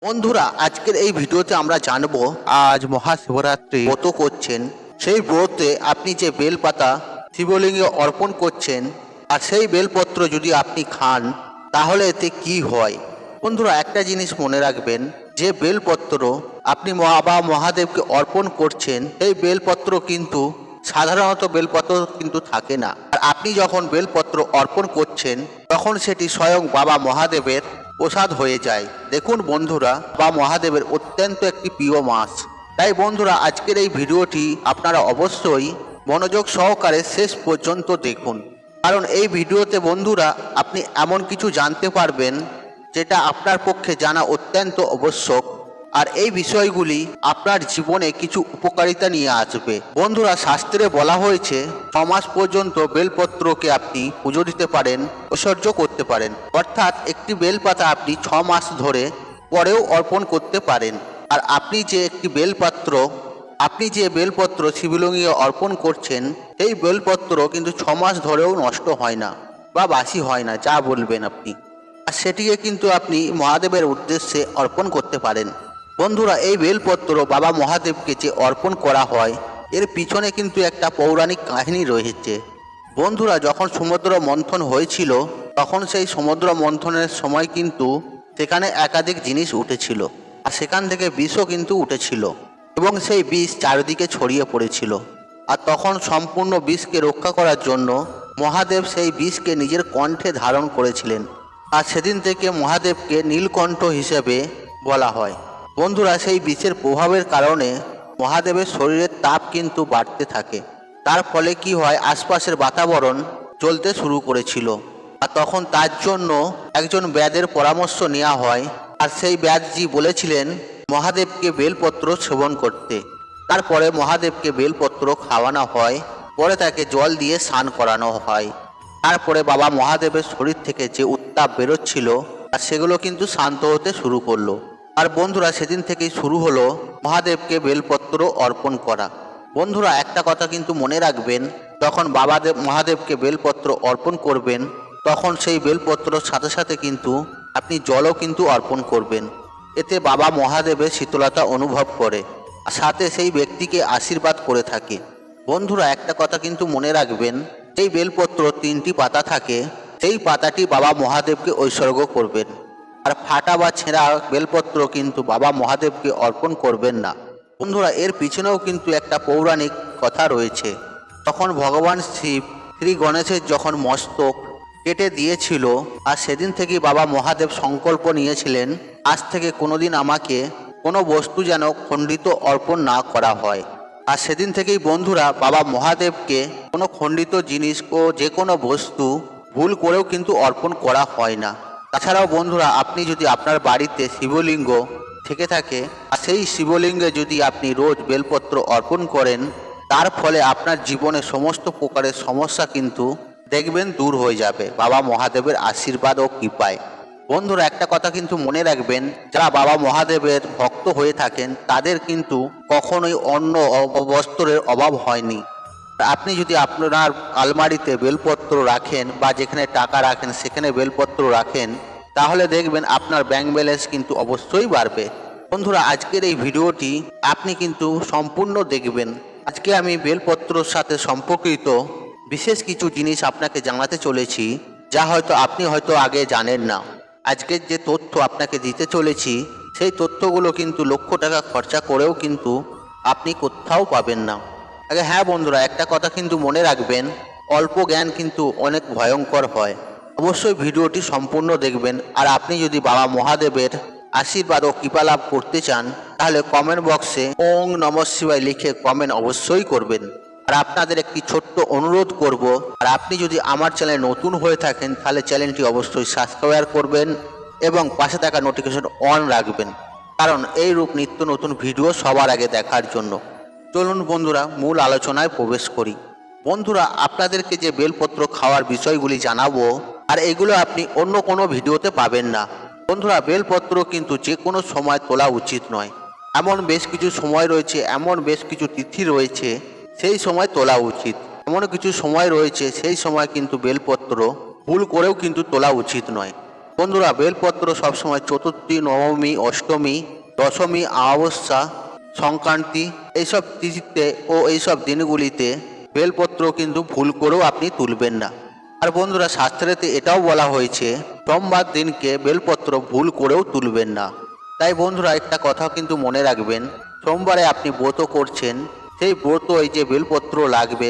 বন্ধুরা, আজকের এই ভিডিওতে আমরা জানবো আজ মহাশিবরাত্রি ব্রত করছেন, সেই ব্রতে আপনি যে বেলপাতা শিবলিঙ্গে অর্পণ করছেন আর সেই বেলপত্র যদি আপনি খান তাহলে এতে কি হয়। বন্ধুরা, একটা জিনিস মনে রাখবেন, যে বেলপত্র আপনি বাবা মহাদেবকে অর্পণ করছেন সেই বেলপত্র কিন্তু সাধারণত বেলপত্র কিন্তু থাকে না। আর আপনি যখন বেলপত্র অর্পণ করছেন তখন সেটি স্বয়ং বাবা মহাদেবের প্রসাদ হয়ে যায়। দেখুন বন্ধুরা, বাবা মহাদেবের অত্যন্ত একটি প্রিয় মাস। তাই বন্ধুরা, আজকের এই ভিডিওটি আপনারা অবশ্যই মনোযোগ সহকারে শেষ পর্যন্ত দেখুন, কারণ এই ভিডিওতে বন্ধুরা আপনি এমন কিছু জানতে পারবেন যেটা আপনার পক্ষে জানা অত্যন্ত আবশ্যক, আর এই বিষয়গুলি আপনার জীবনে কিছু উপকারিতা নিয়ে আসবে। বন্ধুরা, শাস্ত্রে বলা হয়েছে 6 মাস পর্যন্ত বেলপত্রকে আপনি পুজো দিতে পারেন, ঐশ্বর্য করতে পারেন, অর্থাৎ একটি বেলপাতা আপনি 6 মাস ধরে পরেও অর্পণ করতে পারেন। আর আপনি যে বেলপত্র শিবলিঙ্গে অর্পণ করছেন সেই বেলপত্র কিন্তু 6 মাস ধরেও নষ্ট হয় না বা বাসি হয় না, যা বলবেন আপনি, আর সেটিকে কিন্তু আপনি মহাদেবের উদ্দেশ্যে অর্পণ করতে পারেন। বন্ধুরা, এই বেলপত্র বাবা মহাদেবকে যে অর্পণ করা হয় এর পিছনে কিন্তু একটা পৌরাণিক কাহিনী রয়েছে। বন্ধুরা, যখন সমুদ্র মন্থন হয়েছিল তখন সেই সমুদ্র মন্থনের সময় কিন্তু সেখানে একাধিক জিনিস উঠেছিল, আর সেখান থেকে বিষও কিন্তু উঠেছিল এবং সেই বিষ চারিদিকে ছড়িয়ে পড়েছিল। আর তখন সম্পূর্ণ বিষকে রক্ষা করার জন্য মহাদেব সেই বিষকে নিজের কণ্ঠে ধারণ করেছিলেন, আর সেদিন থেকে মহাদেবকে নীলকণ্ঠ হিসেবে বলা হয়। বন্ধুরা, সেই বিষের প্রভাবের কারণে মহাদেবের শরীরের তাপ কিন্তু বাড়তে থাকে। তার ফলে কি হয়, আশপাশের বাতাবরণ জ্বলতে শুরু করেছিল, আর তখন তার জন্য একজন ব্যাদের পরামর্শ নেওয়া হয়, আর সেই ব্যাদজি বলেছিলেন মহাদেবকে বেলপত্র সেবন করতে। তারপরে মহাদেবকে বেলপত্র খাওয়ানো হয়, পরে তাকে জল দিয়ে স্নান করানো হয়। তারপরে বাবা মহাদেবের শরীর থেকে যে উত্তাপ বেরোচ্ছিল আর সেগুলো কিন্তু শান্ত হতে শুরু করলো। আর বন্ধুরা, সেদিন থেকেই শুরু হলো মহাদেবকে বেলপত্র অর্পণ করা। বন্ধুরা, একটা কথা কিন্তু মনে রাখবেন, যখন মহাদেবকে বেলপত্র অর্পণ করবেন তখন সেই বেলপত্রর সাথে সাথে কিন্তু আপনি জলও কিন্তু অর্পণ করবেন। এতে বাবা মহাদেবের শীতলতা অনুভব করে, আর সাথে সেই ব্যক্তিকে আশীর্বাদ করে থাকে। বন্ধুরা, একটা কথা কিন্তু মনে রাখবেন, এই বেলপত্র 3টি পাতা থাকে, সেই পাতাটি বাবা মহাদেবকে উৎসর্গ করবেন। আর ফাটা বা ছেঁড়া বেলপত্র কিন্তু বাবা মহাদেবকে অর্পণ করবেন না। বন্ধুরা, এর পিছনেও কিন্তু একটা পৌরাণিক কথা রয়েছে। তখন ভগবান শিব শ্রী গণেশের যখন মস্তক কেটে দিয়েছিল, আর সেদিন থেকেই বাবা মহাদেব সংকল্প নিয়েছিলেন, আজ থেকে কোনোদিন আমাকে কোনো বস্তু যেন খণ্ডিত অর্পণ না করা হয়। আর সেদিন থেকেই বন্ধুরা বাবা মহাদেবকে কোনো খণ্ডিত জিনিস ও যে কোনো বস্তু ভুল করেও কিন্তু অর্পণ করা হয় না। তাছাড়াও বন্ধুরা, আপনি যদি আপনার বাড়িতে শিবলিঙ্গ থেকে থাকে আর সেই শিবলিঙ্গে যদি আপনি রোজ বেলপত্র অর্পণ করেন, তার ফলে আপনার জীবনে সমস্ত প্রকারের সমস্যা কিন্তু দেখবেন দূর হয়ে যাবে বাবা মহাদেবের আশীর্বাদ ও কৃপায়। বন্ধুরা, একটা কথা কিন্তু মনে রাখবেন, যারা বাবা মহাদেবের ভক্ত হয়ে থাকেন তাদের কিন্তু কখনোই অন্ন বস্ত্রের অভাব হয়নি। আপনি যদি আপনার আলমারিতে বেলপত্র রাখেন বা যেখানে টাকা রাখেন সেখানে বেলপত্র রাখেন, তাহলে দেখবেন আপনার ব্যাংক ব্যালেন্স কিন্তু অবশ্যই বাড়বে। বন্ধুরা, আজকের এই ভিডিওটি আপনি কিন্তু সম্পূর্ণ দেখবেন। আজকে আমি বেলপত্রর সাথে সম্পর্কিত বিশেষ কিছু জিনিস আপনাকে জানাতে চলেছি, যা আপনি হয়তো আগে জানেন না। আজকের যে তথ্য আপনাকে দিতে চলেছি সেই তথ্যগুলো কিন্তু লক্ষ টাকা খরচা করেও কিন্তু আপনি কোথাও পাবেন না। আগে হ্যাঁ বন্ধুরা, একটা কথা কিন্তু মনে রাখবেন, অল্প জ্ঞান কিন্তু অনেক ভয়ঙ্কর হয়। অবশ্যই ভিডিওটি সম্পূর্ণ দেখবেন। আর আপনি যদি বাবা মহাদেবের আশীর্বাদ ও কৃপা লাভ করতে চান তাহলে কমেন্ট বক্সে ওং নমঃ শিবায় লিখে কমেন্ট অবশ্যই করবেন। আর আপনাদের একটি ছোট্ট অনুরোধ করব, আর আপনি যদি আমার চ্যানেলে নতুন হয়ে থাকেন তাহলে চ্যানেলটি অবশ্যই সাবস্ক্রাইব করবেন এবং পাশে থাকা নোটিফিকেশন অন রাখবেন, কারণ এই রূপ নিত্য নতুন ভিডিও সবার আগে দেখার জন্য। চলুন বন্ধুরা, মূল আলোচনায় প্রবেশ করি। বন্ধুরা, আপনাদেরকে যে বেলপত্র খাওয়ার বিষয়গুলি জানাবো, আর এগুলো আপনি অন্য কোনো ভিডিওতে পাবেন না। বন্ধুরা, বেলপত্র কিন্তু যে কোনো সময় তোলা উচিত নয়। এমন বেশ কিছু সময় রয়েছে, এমন বেশ কিছু তিথি রয়েছে সেই সময় তোলা উচিত। এমন কিছু সময় রয়েছে সেই সময় কিন্তু বেলপত্র ভুল করেও কিন্তু তোলা উচিত নয়। বন্ধুরা, বেলপত্র সবসময় চতুর্থী, নবমী, অষ্টমী, দশমী, অমাবস্যা, সংক্রান্তি এইসব তিথিতে ও এইসব দিনগুলিতে বেলপত্র কিন্তু ভুল করেও আপনি তুলবেন না। আর বন্ধুরা, শাস্ত্রেতে এটাও বলা হয়েছে সোমবার দিনকে বেলপত্র ভুল করেও তুলবেন না। তাই বন্ধুরা, একটা কথা কিন্তু মনে রাখবেন, সোমবারে আপনি ব্রত করছেন, সেই ব্রত এই যে বেলপত্র লাগবে,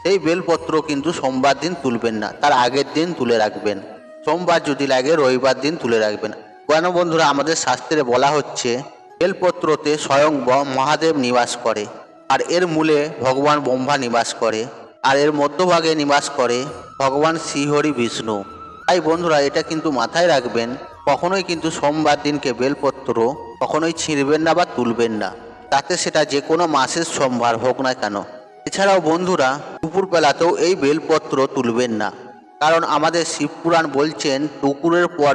সেই বেলপত্র কিন্তু সোমবার দিন তুলবেন না, তার আগের দিন তুলে রাখবেন। সোমবার যদি লাগে রবিবার দিন তুলে রাখবেন। কেন বন্ধুরা, আমাদের শাস্ত্রে বলা হচ্ছে বেলপত্রতে স্বয়ং মহাদেব নিবাস করে, আর এর মূলে ভগবান ব্রহ্মা নিবাস করে, আর এর মধ্যভাগে নিবাস করে ভগবান শ্রীহরি বিষ্ণু। তাই বন্ধুরা, এটা কিন্তু মাথায় রাখবেন, কখনোই কিন্তু সোমবার দিনকে বেলপত্র কখনোই ছিঁড়বেন না বা তুলবেন না, তাতে সেটা যে কোনো মাসের সোমবার হোক না কেন। এছাড়াও বন্ধুরা, দুপুরবেলাতেও এই বেলপত্র তুলবেন না, কারণ আমাদের শিবপুরাণ বলছেন দুপুরের পর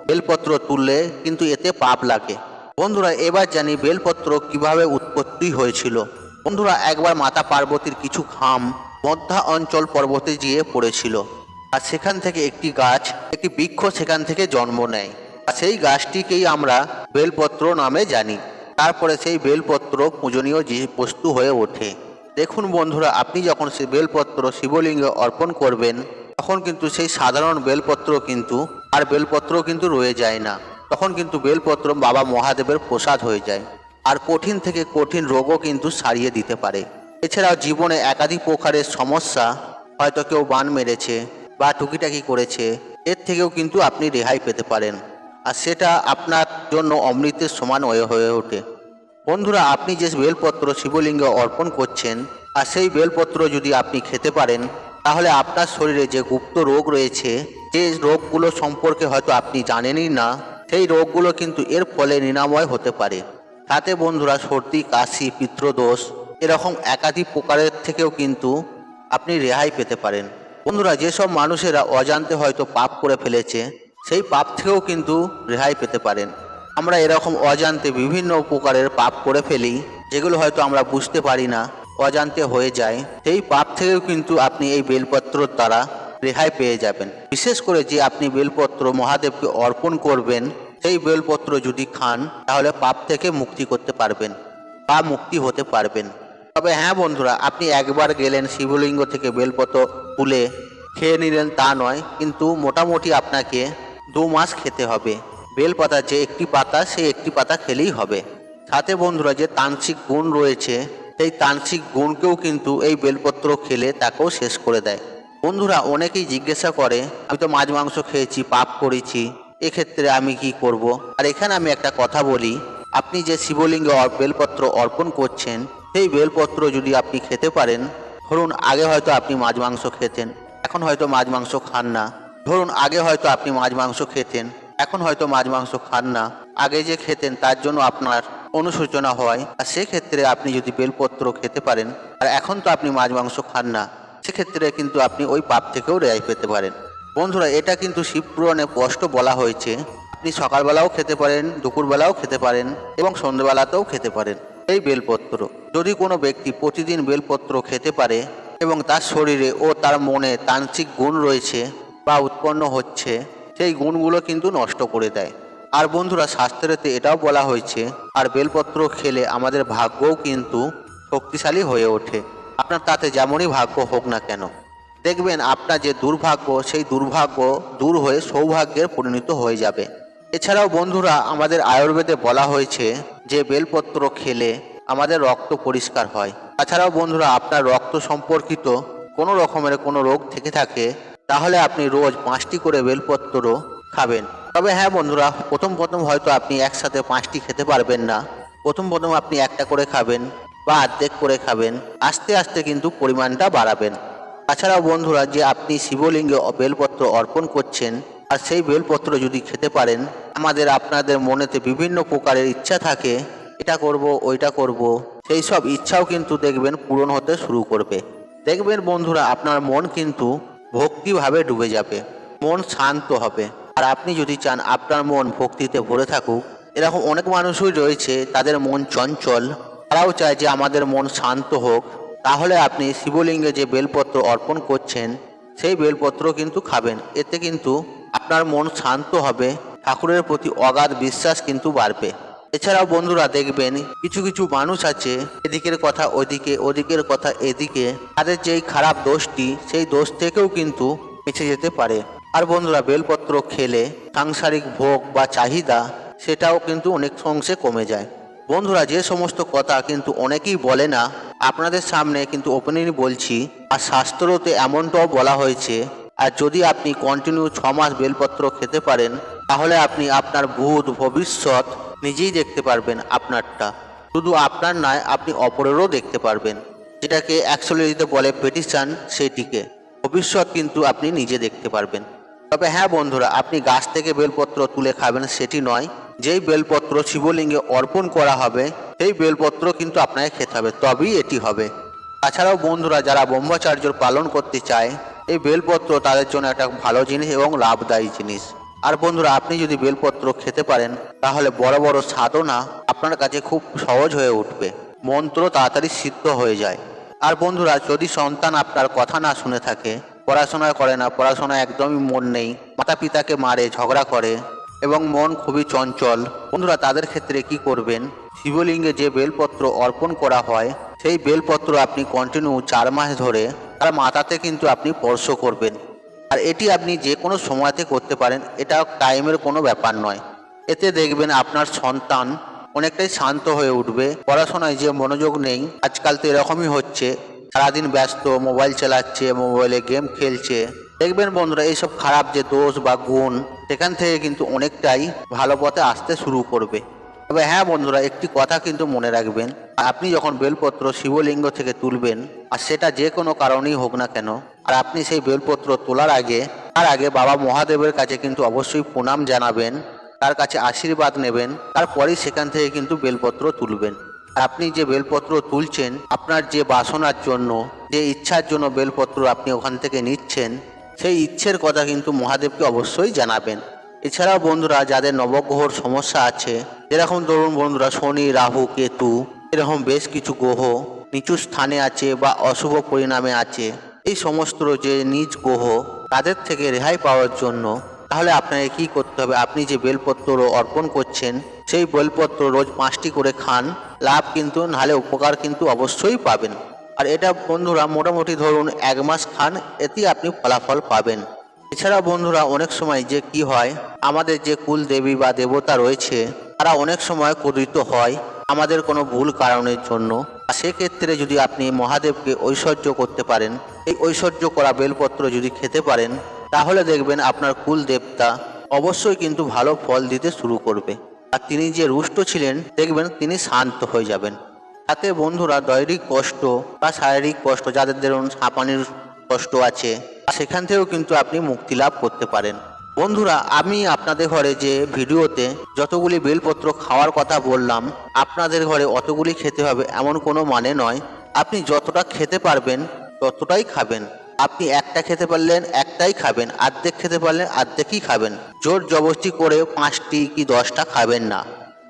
বেলপত্র তুললে কিন্তু এতে পাপ লাগে। বন্ধুরা, এবার জানি বেলপত্র কিভাবে উৎপত্তি হয়েছিল। বন্ধুরা, একবার মাতা পার্বতীর কিছু খাম মধ্যা অঞ্চল পর্বতে গিয়ে পড়েছিল, আর সেখান থেকে একটি বৃক্ষ সেখান থেকে জন্ম নেয়, আর সেই গাছটিকেই আমরা বেলপত্র নামে জানি। তারপরে সেই বেলপত্র পূজনীয় বস্তু হয়ে ওঠে। দেখুন বন্ধুরা, আপনি যখন সেই বেলপত্র শিবলিঙ্গে অর্পণ করবেন, তখন কিন্তু সেই সাধারণ বেলপত্র কিন্তু রয়ে যায় না, তখন কিন্তু বেলপত্র বাবা মহাদেবের প্রসাদ হয়ে যায়, আর কঠিন থেকে কঠিন রোগও কিন্তু সারিয়ে দিতে পারে। এছাড়াও জীবনে একাধিক প্রকারের সমস্যা, হয়তো কেউ বান মেরেছে বা টুকিটাকি করেছে, এর থেকেও কিন্তু আপনি রেহাই পেতে পারেন, আর সেটা আপনার জন্য অমৃতের সমান হয়ে ওঠে। বন্ধুরা, আপনি যে বেলপত্র শিবলিঙ্গে অর্পণ করছেন, আর সেই বেলপত্র যদি আপনি খেতে পারেন, তাহলে আপনার শরীরে যে গুপ্ত রোগ রয়েছে, যে রোগগুলো সম্পর্কে হয়তো আপনি জানেনই না, সেই রোগগুলো কিন্তু এর ফলে নিরাময় হতে পারে। তাতে বন্ধুরা, সর্দি, কাশি, পিত্তদোষ এরকম একাধিক প্রকারের থেকেও কিন্তু আপনি রেহাই পেতে পারেন। বন্ধুরা, যেসব মানুষেরা অজান্তে হয়তো পাপ করে ফেলেছে, সেই পাপ থেকেও কিন্তু রেহাই পেতে পারেন। আমরা এরকম অজান্তে বিভিন্ন প্রকারের পাপ করে ফেলি, যেগুলো হয়তো আমরা বুঝতে পারি না, অজান্তে হয়ে যায়। সেই পাপ থেকেও কিন্তু আপনি এই বেলপত্রর দ্বারা রেহাই পেয়ে যাবেন। বিশেষ করে যে আপনি বেলপত্র মহাদেবকে অর্পণ করবেন, সেই বেলপত্র যদি খান, তাহলে পাপ থেকে মুক্তি করতে পারবেন বা মুক্তি হতে পারবেন। তবে হ্যাঁ বন্ধুরা, আপনি একবার গেলেন শিবলিঙ্গ থেকে বেলপত্র তুলে খেয়ে নিলেন তা নয়, কিন্তু মোটামুটি আপনাকে 2 মাস খেতে হবে। বেলপাতা যে একটি পাতা, সেই একটি পাতা খেলেই হবে। সাথে বন্ধুরা, যে তান্ত্রিক গুণ রয়েছে, সেই তান্ত্রিক গুণকেও কিন্তু এই বেলপত্র খেলে তাকেও শেষ করে দেয়। বন্ধুরা, অনেকেই জিজ্ঞাসা করে, আমি তো মাছ মাংস খেয়েছি, পাপ করেছি, এক্ষেত্রে আমি কি করব? আর এখানে আমি একটা কথা বলি, আপনি যে শিবলিঙ্গে বেলপত্র অর্পণ করছেন, সেই বেলপত্র যদি আপনি খেতে পারেন, ধরুন আগে হয়তো আপনি মাছ মাংস খেতেন, এখন হয়তো মাছ মাংস খান না। ধরুন আগে হয়তো আপনি মাছ মাংস খেতেন, এখন হয়তো মাছ মাংস খান না। আগে যে খেতেন তার জন্য আপনার অনুশোচনা হয়, আর সেক্ষেত্রে আপনি যদি বেলপত্র খেতে পারেন, আর এখন তো আপনি মাছ মাংস খান না, সেক্ষেত্রে কিন্তু আপনি ওই পাপ থেকেও রেহাই পেতে পারেন। বন্ধুরা, এটা কিন্তু শিবপুরাণে স্পষ্ট বলা হয়েছে, আপনি সকালবেলাও খেতে পারেন, দুপুরবেলাও খেতে পারেন এবং সন্ধ্যেবেলাতেও খেতে পারেন এই বেলপত্র। যদি কোনো ব্যক্তি প্রতিদিন বেলপত্র খেতে পারে এবং তার শরীরে ও তার মনে তান্ত্রিক গুণ রয়েছে বা উৎপন্ন হচ্ছে, সেই গুণগুলো কিন্তু নষ্ট করে দেয়। আর বন্ধুরা, শাস্ত্রেতে এটাও বলা হয়েছে, আর বেলপত্র খেলে আমাদের ভাগ্যও কিন্তু শক্তিশালী হয়ে ওঠে। আপনার তাতে যেমনই ভাগ্য হোক না কেন, দেখবেন আপনার যে দুর্ভাগ্য, সেই দুর্ভাগ্য দূর হয়ে সৌভাগ্যের পরিণত হয়ে যাবে। এছাড়াও বন্ধুরা, আমাদের আয়ুর্বেদে বলা হয়েছে যে বেলপত্র খেলে আমাদের রক্ত পরিষ্কার হয়। তাছাড়াও বন্ধুরা, আপনার রক্ত সম্পর্কিত কোনো রকমের কোনো রোগ থেকে থাকে, তাহলে আপনি রোজ 5টি করে বেলপত্র খাবেন। তবে হ্যাঁ বন্ধুরা, প্রথম হয়তো আপনি একসাথে 5টি খেতে পারবেন না। প্রথম আপনি একটা করে খাবেন বা অর্ধেক করে খাবেন, আস্তে আস্তে কিন্তু পরিমাণটা বাড়াবেন। তাছাড়াও বন্ধুরা, যে আপনি শিবলিঙ্গে বেলপত্র অর্পণ করছেন, আর সেই বেলপত্র যদি খেতে পারেন, আপনাদের মনেতে বিভিন্ন প্রকারের ইচ্ছা থাকে, এটা করব ওইটা করব, সেই সব ইচ্ছাও কিন্তু দেখবেন পূরণ হতে শুরু করবে। দেখবেন বন্ধুরা, আপনার মন কিন্তু ভক্তিভাবে ডুবে যাবে, মন শান্ত হবে। আর আপনি যদি চান আপনার মন ভক্তিতে ভরে থাকুক, এরকম অনেক মানুষই রয়েছে তাদের মন চঞ্চল, তারাও চায় যে আমাদের মন শান্ত হোক, তাহলে আপনি শিবলিঙ্গে যে বেলপত্র অর্পণ করছেন, সেই বেলপত্র কিন্তু খাবেন। এতে কিন্তু আপনার মন শান্ত হবে, ঠাকুরের প্রতি অগাধ বিশ্বাস কিন্তু বাড়বে। এছাড়াও বন্ধুরা দেখবেন কিছু কিছু মানুষ আছে, এদিকের কথা ওদিকে, ওদিকের কথা এদিকে, তাদের যেই খারাপ দোষটি সেই দোষ থেকেও কিন্তু বেঁচে যেতে পারে। আর বন্ধুরা বেলপত্র খেলে সাংসারিক ভোগ বা চাহিদা সেটাও কিন্তু অনেক অংশে কমে যায়। বন্ধুরা যে সমস্ত কথা কিন্তু অনেকেই বলে না, আপনাদের সামনে কিন্তু ওপেনলি বলছি। আর শাস্ত্রতে এমনটাও বলা হয়েছে, আর যদি আপনি কন্টিনিউ 6 মাস বেলপত্র খেতে পারেন, তাহলে আপনি আপনার ভূত ভবিষ্যৎ নিজেই দেখতে পারবেন। আপনারটা শুধু আপনার নয়, আপনি অপরেরও দেখতে পারবেন। যেটাকে অ্যাকচুয়ালিতে বলে পেটিশন, সেটিকে ভবিষ্যৎ কিন্তু আপনি নিজে দেখতে পারবেন। তবে হ্যাঁ বন্ধুরা, আপনি গাছ থেকে বেলপত্র তুলে খাবেন সেটি নয়। যেই বেলপত্র শিবলিঙ্গে অর্পণ করা হবে সেই বেলপত্র কিন্তু আপনাকে খেতে হবে, তবেই এটি হবে। তাছাড়াও বন্ধুরা যারা ব্রহ্মচর্য পালন করতে চায়, এই বেলপত্র তাদের জন্য একটা ভালো জিনিস এবং লাভদায়ী জিনিস। আর বন্ধুরা আপনি যদি বেলপত্র খেতে পারেন, তাহলে বড় বড় সাধনা আপনার কাছে খুব সহজ হয়ে উঠবে, মন্ত্র তাড়াতাড়ি সিদ্ধ হয়ে যায়। আর বন্ধুরা যদি সন্তান আপনার কথা না শুনে থাকে, পড়াশোনা করে না, পড়াশোনায় একদমই মন নেই, মাতা পিতাকে মারে, ঝগড়া করে এবং মন খুবই চঞ্চল, বন্ধুরা তাদের ক্ষেত্রে কি করবেন, শিবলিঙ্গে যে বেলপত্র অর্পণ করা হয় সেই বেলপত্র আপনি কন্টিনিউ 4 মাস ধরে তার মাথাতে কিন্তু আপনি স্পর্শ করবেন। আর এটি আপনি যে কোনো সময়তে করতে পারেন, এটা টাইমের কোনো ব্যাপার নয়। এতে দেখবেন আপনার সন্তান অনেকটাই শান্ত হয়ে উঠবে। পড়াশোনায় যে মনোযোগ নেই, আজকাল তো এরকমই হচ্ছে, সারাদিন ব্যস্ত, মোবাইল চালাচ্ছে, মোবাইলে গেম খেলছে, দেখবেন বন্ধুরা এইসব খারাপ যে দোষ বা গুণ সেখান থেকে কিন্তু অনেকটাই ভালো পথে আসতে শুরু করবে। তবে হ্যাঁ বন্ধুরা একটি কথা কিন্তু মনে রাখবেন, আপনি যখন বেলপত্র শিবলিঙ্গ থেকে তুলবেন, আর সেটা যে কোনো কারণেই হোক না কেন, আর আপনি সেই বেলপত্র তোলার আগে তার আগে বাবা মহাদেবের কাছে কিন্তু অবশ্যই প্রণাম জানাবেন, তার কাছে আশীর্বাদ নেবেন, তারপরেই সেখান থেকে কিন্তু বেলপত্র তুলবেন। আর আপনি যে বেলপত্র তুলছেন, আপনার যে বাসনার জন্য, যে ইচ্ছার জন্য বেলপত্র আপনি ওখান থেকে নিচ্ছেন, সেই ইচ্ছের কথা কিন্তু মহাদেবকে অবশ্যই জানাবেন। এছাড়াও বন্ধুরা যাদের নবগ্রহর সমস্যা আছে, যেরকম ধরুন বন্ধুরা শনি, রাহু, কেতু, এরকম বেশ কিছু গ্রহ নিচু স্থানে আছে বা অশুভ পরিণামে আছে, এই সমস্ত যে নিজ গ্রহ তাদের থেকে রেহাই পাওয়ার জন্য তাহলে আপনাকে কি করতে হবে, আপনি যে বেলপত্র অর্পণ করছেন সেই বেলপত্র রোজ 5টি করে খান, লাভ কিন্তু নাহলে উপকার কিন্তু অবশ্যই পাবেন। আর এটা বন্ধুরা মোটামুটি ধরুন 1 মাস খান, এতেই আপনি ফলাফল পাবেন। এছাড়া বন্ধুরা অনেক সময় যে কি হয়, আমাদের যে কুল দেবী বা দেবতা রয়েছে তারা অনেক সময় ক্রোধিত হয় আমাদের কোনো ভুল কারণের জন্য। সেক্ষেত্রে যদি আপনি মহাদেবকে ঐশ্বর্য করতে পারেন, এই ঐশ্বর্য করা বেলপত্র যদি খেতে পারেন, তাহলে দেখবেন আপনার কুল দেবতা অবশ্যই কিন্তু ভালো ফল দিতে শুরু করবে। আর তিনি যে রুষ্ট ছিলেন দেখবেন তিনি শান্ত হয়ে যাবেন। তাতে বন্ধুরা দৈহিক কষ্ট বা শারীরিক কষ্ট, যাদের ধরুন হাঁপানির কষ্ট আছে, সেখান থেকেও কিন্তু আপনি মুক্তি লাভ করতে পারেন। বন্ধুরা আমি আপনাদের ঘরে যে ভিডিওতে যতগুলি বেলপত্র খাওয়ার কথা বললাম, আপনাদের ঘরে অতগুলি খেতে হবে এমন কোনো মানে নয়। আপনি যতটা খেতে পারবেন ততটাই খাবেন। আপনি একটা খেতে পারলেন একটাই খাবেন, অর্ধেক খেতে পারলেন অর্ধেকই খাবেন। জোর জবরদস্তি করে 5টি কি 10টা খাবেন না।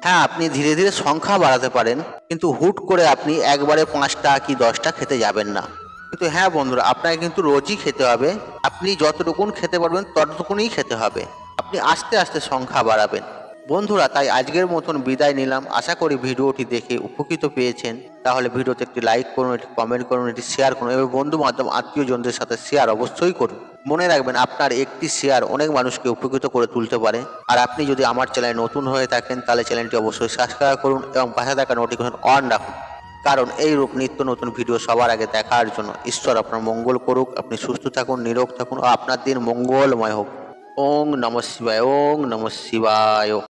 হ্যাঁ আপনি ধীরে ধীরে সংখ্যা বাড়াতে পারেন, কিন্তু হুট করে আপনি একবারে 5টা কি 10টা খেতে যাবেন না। কিন্তু হ্যাঁ বন্ধুরা আপনাকে কিন্তু রোজই খেতে হবে, আপনি যতটুকুন খেতে পারবেন ততটুকুনই খেতে হবে, আপনি আস্তে আস্তে সংখ্যা বাড়াবেন। বন্ধুরা তাই আজকের মতন বিদায় নিলাম। আশা করি ভিডিওটি দেখে উপকৃত পেয়েছেন। তাহলে ভিডিওতে একটি লাইক করুন, একটি কমেন্ট করুন, একটি শেয়ার করুন এবং বন্ধু বান্ধব আত্মীয়জনদের সাথে শেয়ার অবশ্যই করুন। মনে রাখবেন আপনার একটি শেয়ার অনেক মানুষকে উপকৃত করে তুলতে পারে। আর আপনি যদি আমার চ্যানেলে নতুন হয়ে থাকেন তাহলে চ্যানেলটি অবশ্যই সাবস্ক্রাইব করুন এবং পাশে থাকা নোটিফিকেশন অন রাখুন, কারণ এই রূপ নিত্য নতুন ভিডিও সবার আগে দেখার জন্য। ঈশ্বর আপনার মঙ্গল করুক, আপনি সুস্থ থাকুন, নিরোগ থাকুন ও আপনার দিন মঙ্গলময় হোক। ওং নমঃ শিবায়, ওং নমঃ শিবায়।